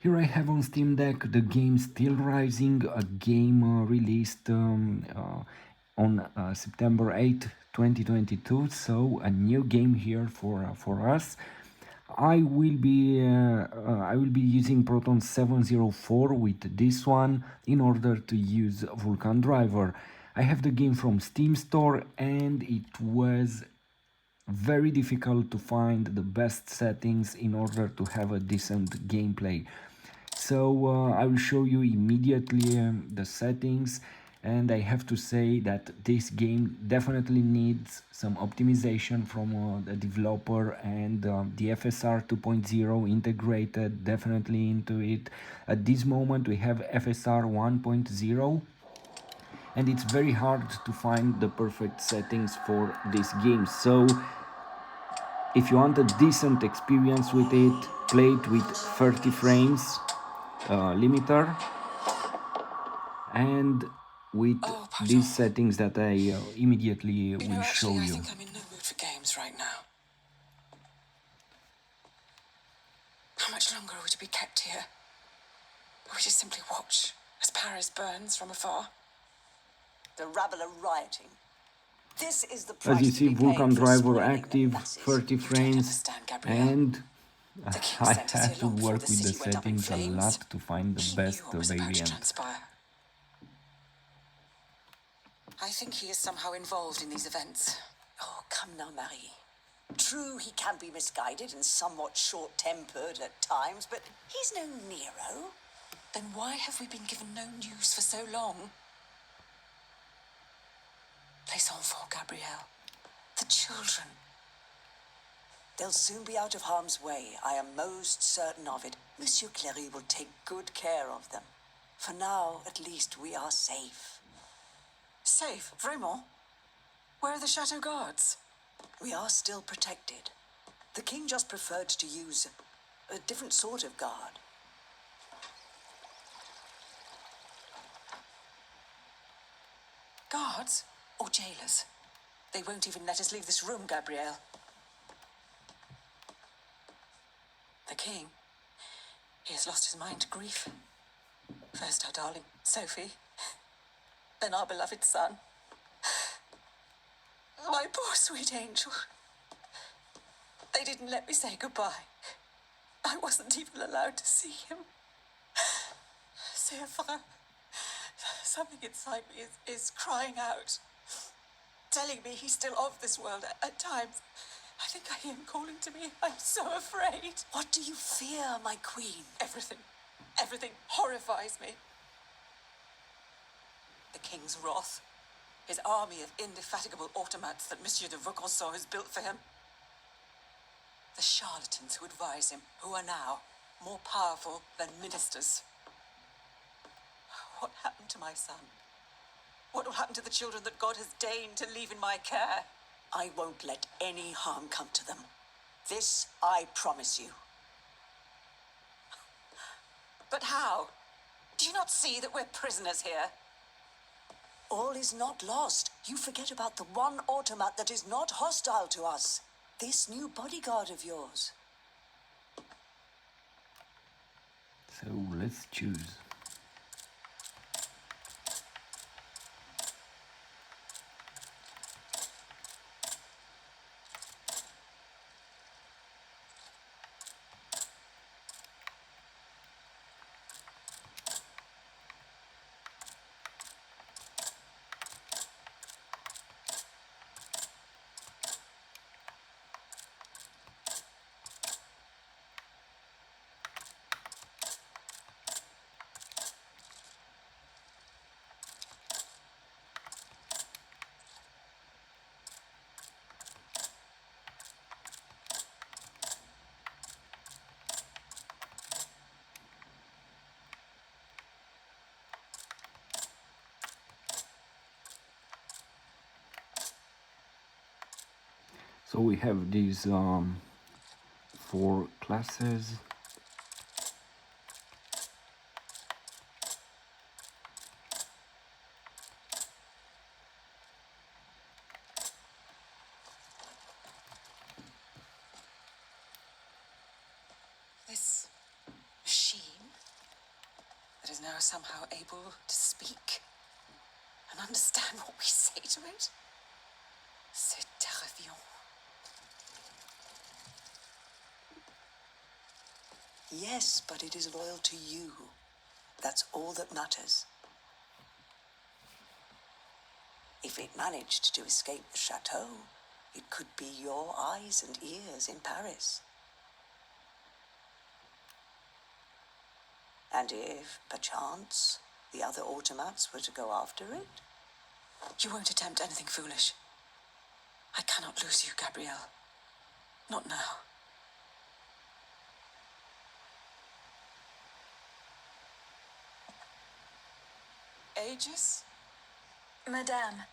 Here I have on Steam Deck the game Steelrising, a game released on September 8th, 2022. So a new game here for us. I will be using Proton 704 with this one in order to use Vulkan driver. I have the game from Steam Store and it was very difficult to find the best settings in order to have a decent gameplay. So I will show you immediately the settings, and I have to say that this game definitely needs some optimization from the developer, and the FSR 2.0 integrated definitely into it. At this moment we have FSR 1.0, and it's very hard to find the perfect settings for this game. So if you want a decent experience with it, play it with 30 frames limiter and with these settings that I immediately will show you. I think I'm in no mood for games right now. How much longer are we to be kept here? Or we just simply watch as Paris burns from afar? The rabble are rioting. This is the As price you see, to be paying Vulkan for driver spoiling the active, masses. 30 frames, and I had to work with the settings a lot to find the best variant. I think he is somehow involved in these events. Oh, come now, Marie. True, he can be misguided and somewhat short-tempered at times, but he's no Nero. Then why have we been given no news for so long? Les enfants, Gabrielle. The children. They'll soon be out of harm's way. I am most certain of it. Monsieur Cléry will take good care of them. For now, at least, we are safe. Safe? Vraiment? Where are the chateau guards? We are still protected. The king just preferred to use a different sort of guard. Guards? Or jailers? They won't even let us leave this room, Gabrielle. The king, he has lost his mind to grief. First our darling Sophie, then our beloved son. My poor sweet angel. They didn't let me say goodbye. I wasn't even allowed to see him. C'est vrai. Something inside me is crying out, telling me he's still of this world at times. I think I hear him calling to me. I'm so afraid. What do you fear, my queen? Everything. Everything horrifies me. The king's wrath. His army of indefatigable automats that Monsieur de Vaucanson has built for him. The charlatans who advise him, who are now more powerful than ministers. What happened to my son? What will happen to the children that God has deigned to leave in my care? I won't let any harm come to them. This I promise you. But how? Do you not see that we're prisoners here? All is not lost. You forget about the one automat that is not hostile to us. This new bodyguard of yours. So let's choose. So we have these 4 classes. This machine? that is now somehow able to speak and understand what we say to it? C'est terrifiant. Yes, but it is loyal to you. That's all that matters. If it managed to escape the chateau, it could be your eyes and ears in Paris. And if, perchance, the other automats were to go after it? You won't attempt anything foolish. I cannot lose you, Gabrielle. Not now. Aegis? Madame.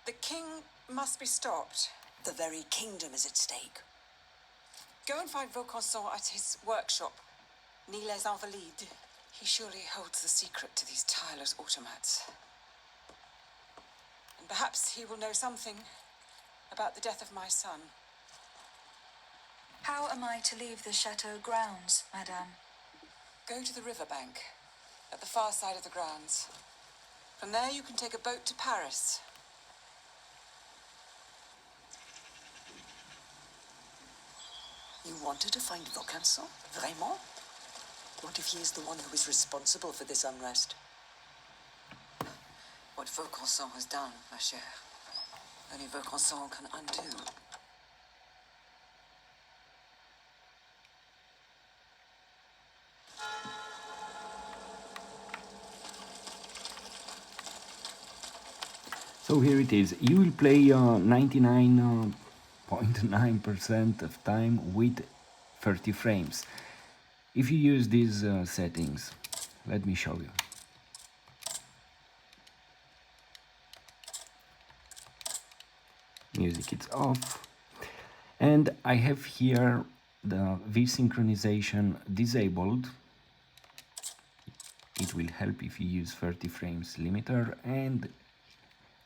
The king must be stopped. The very kingdom is at stake. Go and find Vulkan at his workshop, Ni les Invalides. He surely holds the secret to these tireless automats. And perhaps he will know something about the death of my son. How am I to leave the chateau grounds, Madame? Go to the riverbank, at the far side of the grounds. From there you can take a boat to Paris. You wanted to find Vulkan? Vraiment? What if he is the one who is responsible for this unrest? What Vulkan has done, ma chère, only Vulkan can undo. So here it is. You will play 99.9% of time with 30 frames. If you use these settings, let me show you. Music is off. And I have here the V-synchronization disabled. It will help if you use 30 frames limiter, and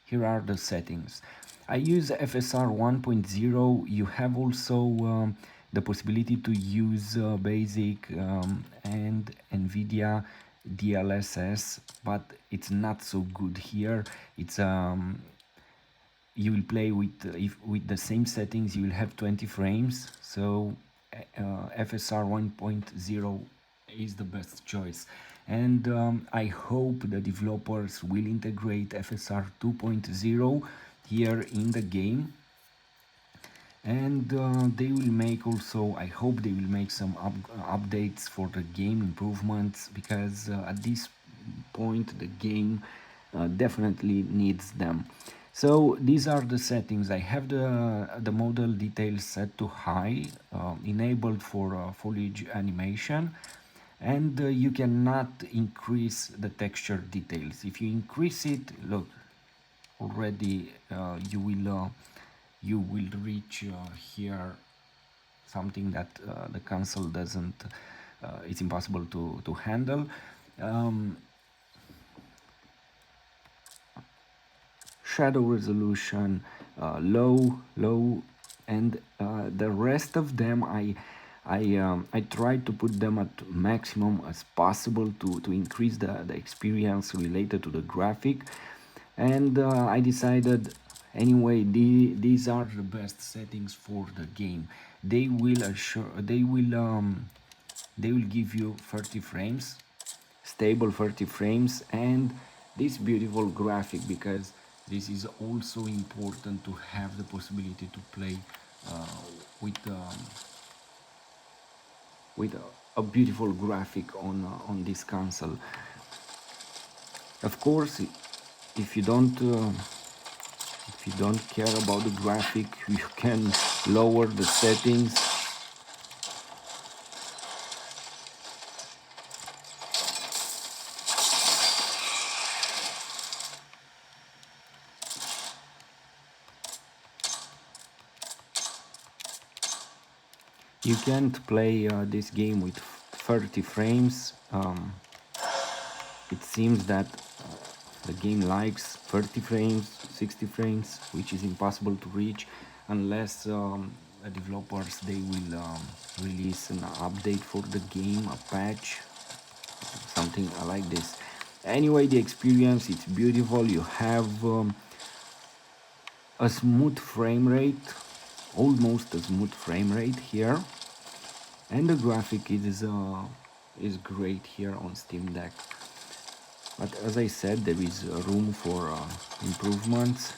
here are the settings. I use FSR 1.0. You have also the possibility to use basic and NVIDIA DLSS, but it's not so good here. It's you will play with the same settings. You will have 20 frames. So FSR 1.0 is the best choice. And I hope the developers will integrate FSR 2.0 here in the game, and they will make also, I hope they will make some updates for the game, improvements, because at this point the game definitely needs them. So these are the settings. I have the model details set to high, enabled for foliage animation. And you cannot increase the texture details. If you increase it, look, already you will reach here something that the console doesn't. It's impossible to handle. Shadow resolution low, and the rest of them I tried to put them at maximum as possible to increase the experience related to the graphic, and I decided anyway these are the best settings for the game. They will give you 30 frames, stable 30 frames, and this beautiful graphic, because this is also important to have the possibility to play with a beautiful graphic on this console. Of course, if you don't care about the graphic, you can lower the settings. You can't play this game with 30 frames. It seems that the game likes 30 frames, 60 frames, which is impossible to reach unless the developers, they will release an update for the game, a patch, something like this. Anyway, the experience, it's beautiful. You have a smooth frame rate, almost a smooth frame rate here, and the graphic is great here on Steam Deck. But as I said, there is room for improvements.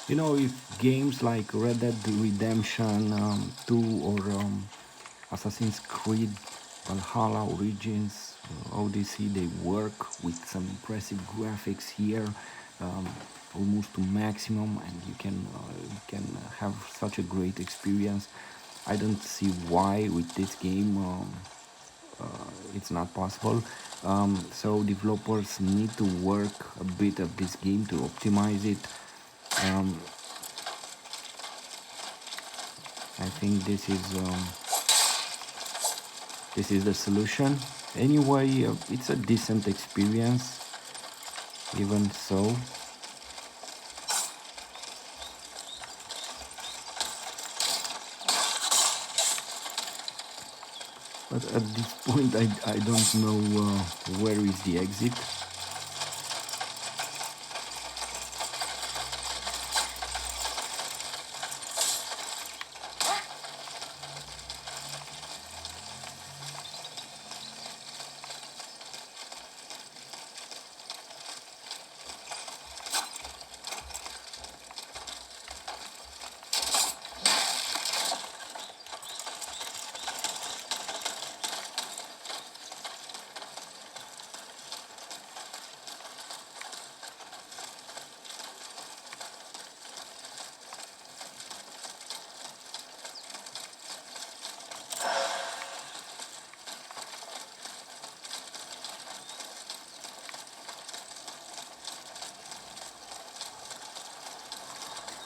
You know, if games like Red Dead Redemption 2 or Assassin's Creed Valhalla Origins, Odyssey, they work with some impressive graphics here, um, almost to maximum, and you can have such a great experience. I don't see why with this game it's not possible. So developers need to work a bit of this game to optimize it. Um, I think this is the solution. Anyway, it's a decent experience, even so. But at this point, I don't know where is the exit.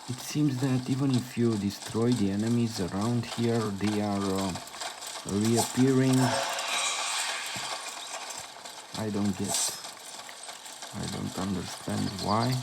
It seems that even if you destroy the enemies around here, they are reappearing. I don't understand why.